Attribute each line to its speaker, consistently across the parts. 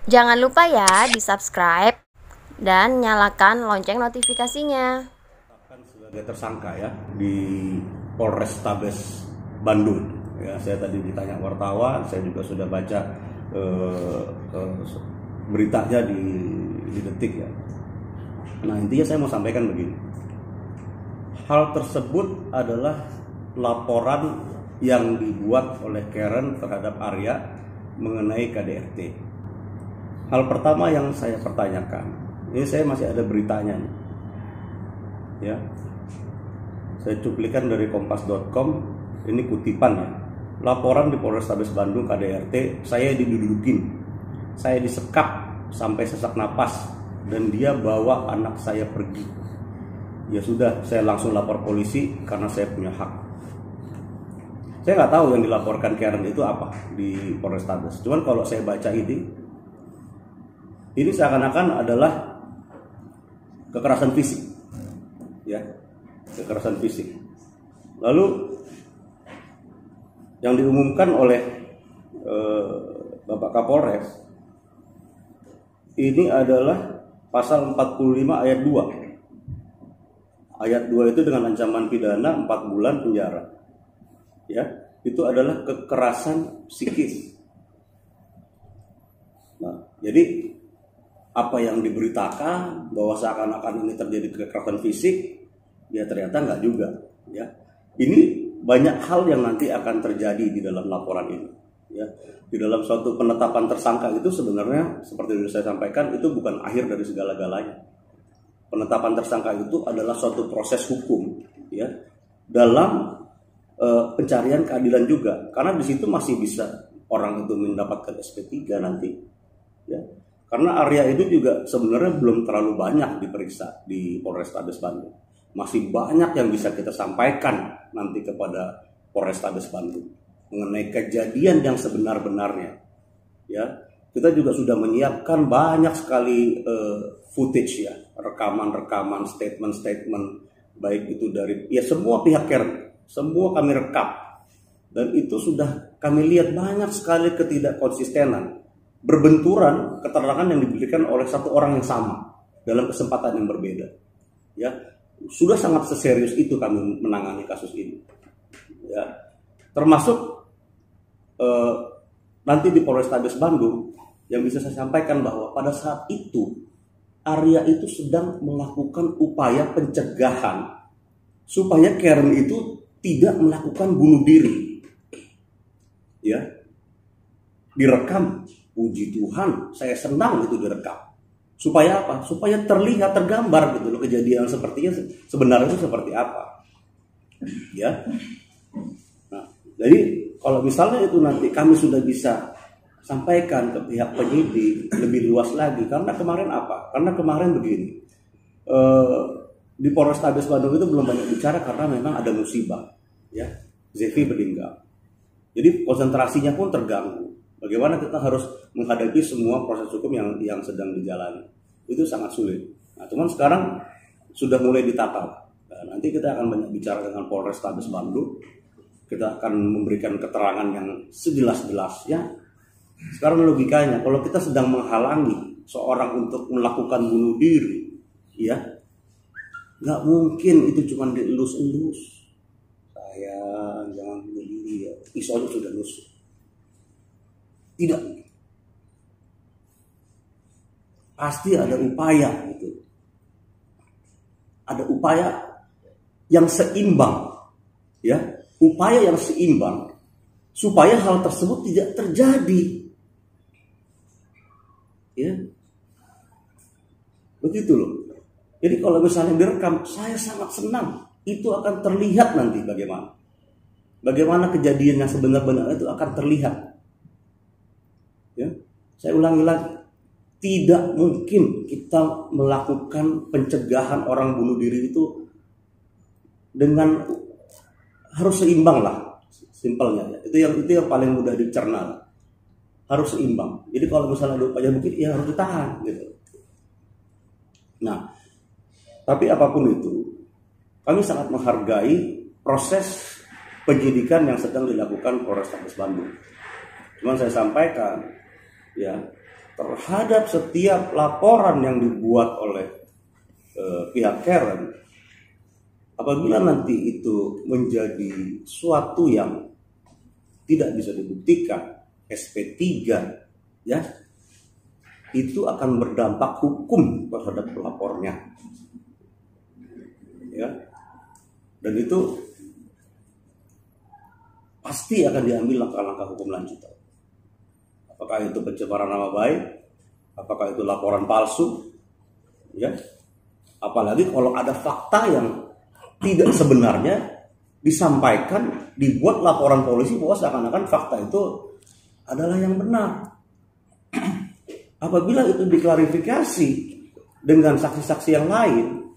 Speaker 1: Jangan lupa ya di-subscribe dan nyalakan lonceng notifikasinya.
Speaker 2: Sebagai tersangka ya di Polrestabes Bandung. Ya, saya tadi ditanya wartawan, saya juga sudah baca beritanya di Detik ya. Nah, intinya saya mau sampaikan begini. Hal tersebut adalah laporan yang dibuat oleh Karen terhadap Arya mengenai KDRT. Hal pertama yang saya pertanyakan, ini saya masih ada beritanya nih. Ya. Saya cuplikan dari kompas.com, ini kutipan ya. Laporan di Polrestabes Bandung KDRT, saya didudukin, saya disekap sampai sesak napas dan dia bawa anak saya pergi. Ya sudah, saya langsung lapor polisi karena saya punya hak. Saya nggak tahu yang dilaporkan Karen itu apa di Polrestabes. Cuman kalau saya baca ini seakan-akan adalah kekerasan fisik, ya, kekerasan fisik. Lalu yang diumumkan oleh Bapak Kapolres ini adalah pasal 45 ayat 2. Ayat 2 itu dengan ancaman pidana 4 bulan penjara. Ya, itu adalah kekerasan psikis. Nah, jadi apa yang diberitakan bahwa seakan-akan ini terjadi kekerasan fisik, ya ternyata enggak juga. Ya, ini banyak hal yang nanti akan terjadi di dalam laporan ini. Ya, di dalam suatu penetapan tersangka itu sebenarnya seperti yang saya sampaikan itu bukan akhir dari segala-galanya. Penetapan tersangka itu adalah suatu proses hukum, ya, dalam pencarian keadilan juga, karena di situ masih bisa orang itu mendapatkan SP3 nanti, ya. Karena Arya itu juga sebenarnya belum terlalu banyak diperiksa di Polrestabes Bandung. Masih banyak yang bisa kita sampaikan nanti kepada Polrestabes Bandung mengenai kejadian yang sebenar-benarnya. Ya, kita juga sudah menyiapkan banyak sekali footage ya, rekaman-rekaman, statement-statement baik itu dari ya semua pihak Karen, semua kami rekam. Dan itu sudah kami lihat banyak sekali ketidakkonsistenan, berbenturan keterangan yang diberikan oleh satu orang yang sama dalam kesempatan yang berbeda. Ya, sudah sangat seserius itu kami menangani kasus ini. Ya, termasuk nanti di Polrestabes Bandung yang bisa saya sampaikan bahwa pada saat itu Arya itu sedang melakukan upaya pencegahan supaya Karen itu tidak melakukan bunuh diri. Ya, direkam. Puji Tuhan, saya senang itu direkam. Supaya apa? Supaya terlihat, tergambar gitu loh kejadian sepertinya sebenarnya itu seperti apa. Ya. Nah, jadi kalau misalnya itu nanti kami sudah bisa sampaikan ke pihak penyidik lebih luas lagi, karena kemarin apa? Karena kemarin begini. Di Polrestabes Bandung itu belum banyak bicara karena memang ada musibah, ya. Zevi meninggal. Jadi konsentrasinya pun terganggu. Bagaimana kita harus menghadapi semua proses hukum yang sedang dijalani, itu sangat sulit. Nah, cuman sekarang sudah mulai ditata. Nah, nanti kita akan banyak bicara dengan Polrestabes Bandung. Kita akan memberikan keterangan yang sejelas-jelasnya. Sekarang logikanya, kalau kita sedang menghalangi seorang untuk melakukan bunuh diri, ya, nggak mungkin itu cuma dielus-elus. Saya jangan bunuh diri ya, pisaunya sudah nusuk. Tidak, pasti ada upaya gitu. Ada upaya yang seimbang, ya, upaya yang seimbang supaya hal tersebut tidak terjadi, ya, begitu loh. Jadi kalau misalnya direkam, saya sangat senang, itu akan terlihat nanti bagaimana kejadian yang sebenar-benarnya itu akan terlihat. Ya, saya ulangi lagi, tidak mungkin kita melakukan pencegahan orang bunuh diri itu dengan harus seimbang lah, simpelnya. Itu yang paling mudah dicerna, harus seimbang. Jadi kalau misalnya ada upaya mungkin ya harus ditahan, gitu. Nah, tapi apapun itu, kami sangat menghargai proses penyidikan yang sedang dilakukan Polrestabes Bandung. Cuman saya sampaikan, ya, terhadap setiap laporan yang dibuat oleh pihak Karen, apabila nanti itu menjadi suatu yang tidak bisa dibuktikan, SP3, ya, itu akan berdampak hukum terhadap pelapornya, ya, dan itu pasti akan diambil langkah-langkah hukum lanjutan. Apakah itu pencemaran nama baik, apakah itu laporan palsu, ya, apalagi kalau ada fakta yang tidak sebenarnya disampaikan, dibuat laporan polisi bahwa seakan-akan fakta itu adalah yang benar. Apabila itu diklarifikasi dengan saksi-saksi yang lain,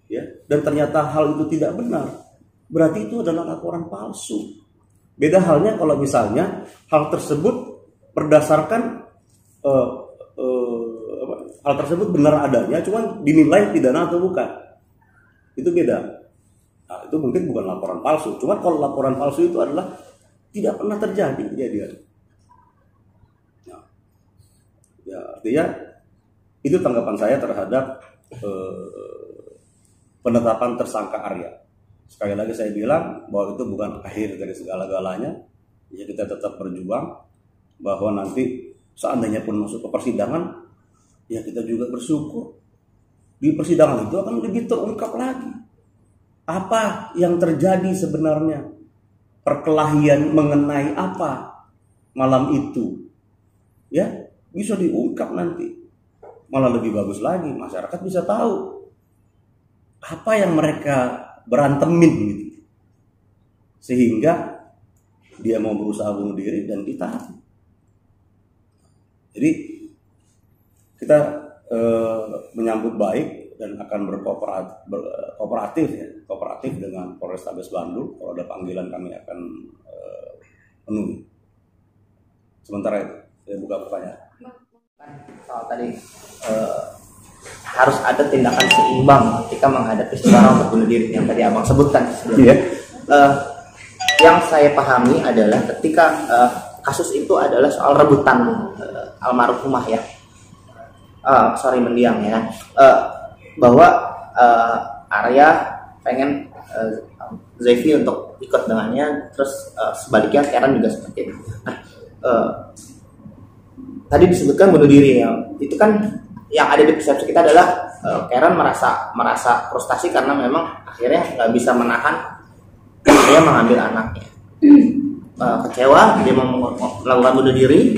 Speaker 2: ya, dan ternyata hal itu tidak benar, berarti itu adalah laporan palsu. Beda halnya kalau misalnya hal tersebut berdasarkan hal tersebut benar adanya, cuma dinilai pidana atau bukan, itu beda. Nah, itu mungkin bukan laporan palsu. Cuma kalau laporan palsu itu adalah tidak pernah terjadi kejadian. Nah, ya, artinya itu tanggapan saya terhadap penetapan tersangka Arya. Sekali lagi saya bilang bahwa itu bukan akhir dari segala-galanya. Ya, kita tetap berjuang bahwa nanti seandainya pun masuk ke persidangan, ya kita juga bersyukur di persidangan itu akan lebih terungkap lagi apa yang terjadi sebenarnya, perkelahian mengenai apa malam itu, ya, bisa diungkap nanti. Malah lebih bagus lagi, masyarakat bisa tahu apa yang mereka berantemin gitu, sehingga dia mau berusaha bunuh diri dan ditahan. Jadi kita menyambut baik dan akan kooperatif dengan Polrestabes Bandung. Kalau ada panggilan kami akan penuhi. Sementara itu saya buka pertanyaan.
Speaker 3: Soal tadi harus ada tindakan seimbang ketika menghadapi seseorang untuk bunuh diri yang tadi abang sebutkan.
Speaker 2: Iya.
Speaker 3: Yang saya pahami adalah ketika kasus itu adalah soal rebutan almarhumah ya, mendiang ya, bahwa Arya pengen Zevi untuk ikut dengannya, terus sebaliknya Karen juga seperti itu. Nah, tadi disebutkan bunuh diri ya, itu kan yang ada di persepsi kita adalah Karen merasa frustasi karena memang akhirnya nggak bisa menahan, dia mengambil anaknya. Kecewa, dia mau melakukan bunuh diri.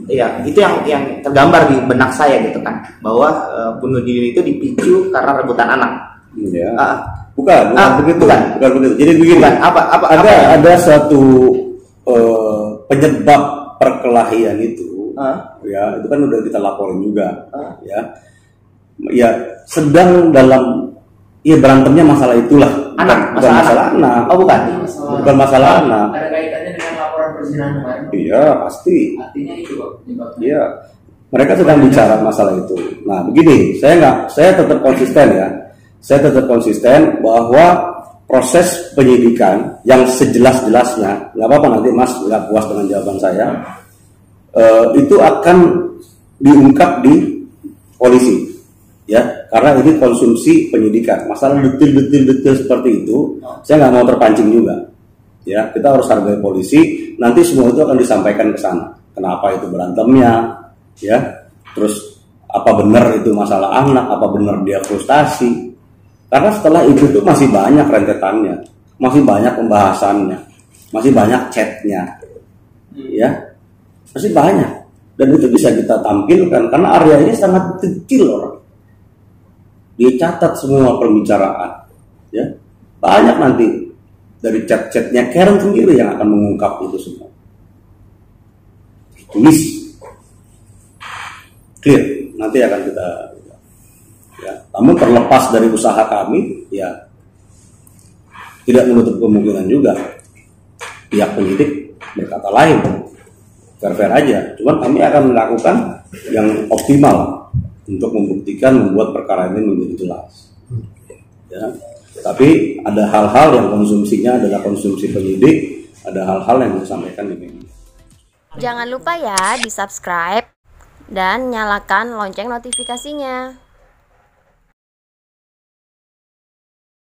Speaker 3: Ya, itu yang tergambar di benak saya gitu kan, bahwa bunuh diri itu dipicu karena rebutan anak.
Speaker 2: Iya. Bukan begitu. Jadi begini.
Speaker 3: Bukan,
Speaker 2: ada satu penyebab perkelahian itu. Ya, itu kan udah kita laporin juga. Ya, sedang dalam berantemnya masalah itulah. Bukan masalah anak.
Speaker 3: Oh, bukan.
Speaker 2: Bukan masalah anak.
Speaker 4: Ada kaitannya dengan laporan perzinahan kemarin?
Speaker 2: Iya, pasti.
Speaker 4: Artinya itu penyebabnya.
Speaker 2: Iya. Mereka sedang bicara masalah itu. Nah, begini, saya tetap konsisten ya. Saya tetap konsisten bahwa proses penyidikan yang sejelas-jelasnya, nggak apa-apa nanti Mas nggak puas dengan jawaban saya, itu akan diungkap di polisi. Ya, karena ini konsumsi penyidikan. Masalah detail seperti itu, saya nggak mau terpancing juga. Ya, kita harus hargai polisi. Nanti semua itu akan disampaikan ke sana. Kenapa itu berantemnya? Ya, terus apa benar itu masalah anak? Apa benar dia frustasi? Karena setelah itu tuh masih banyak rentetannya, masih banyak pembahasannya, masih banyak chatnya, ya, masih banyak. Dan itu bisa kita tampilkan karena Arya ini sangat kecil orang. Dia catat semua perbicaraan, ya, banyak nanti dari chat-chatnya Karen sendiri yang akan mengungkap itu semua. Tulis, clear, nanti akan kita, ya. Namun terlepas dari usaha kami, ya, tidak menutup kemungkinan juga pihak penyidik berkata lain, fair-fair aja. Cuman kami akan melakukan yang optimal untuk membuktikan, membuat perkara ini menjadi jelas. Ya. Tapi ada hal-hal yang konsumsinya adalah konsumsi penyidik, ada hal-hal yang disampaikan di media.
Speaker 1: Jangan lupa ya di subscribe dan nyalakan lonceng notifikasinya.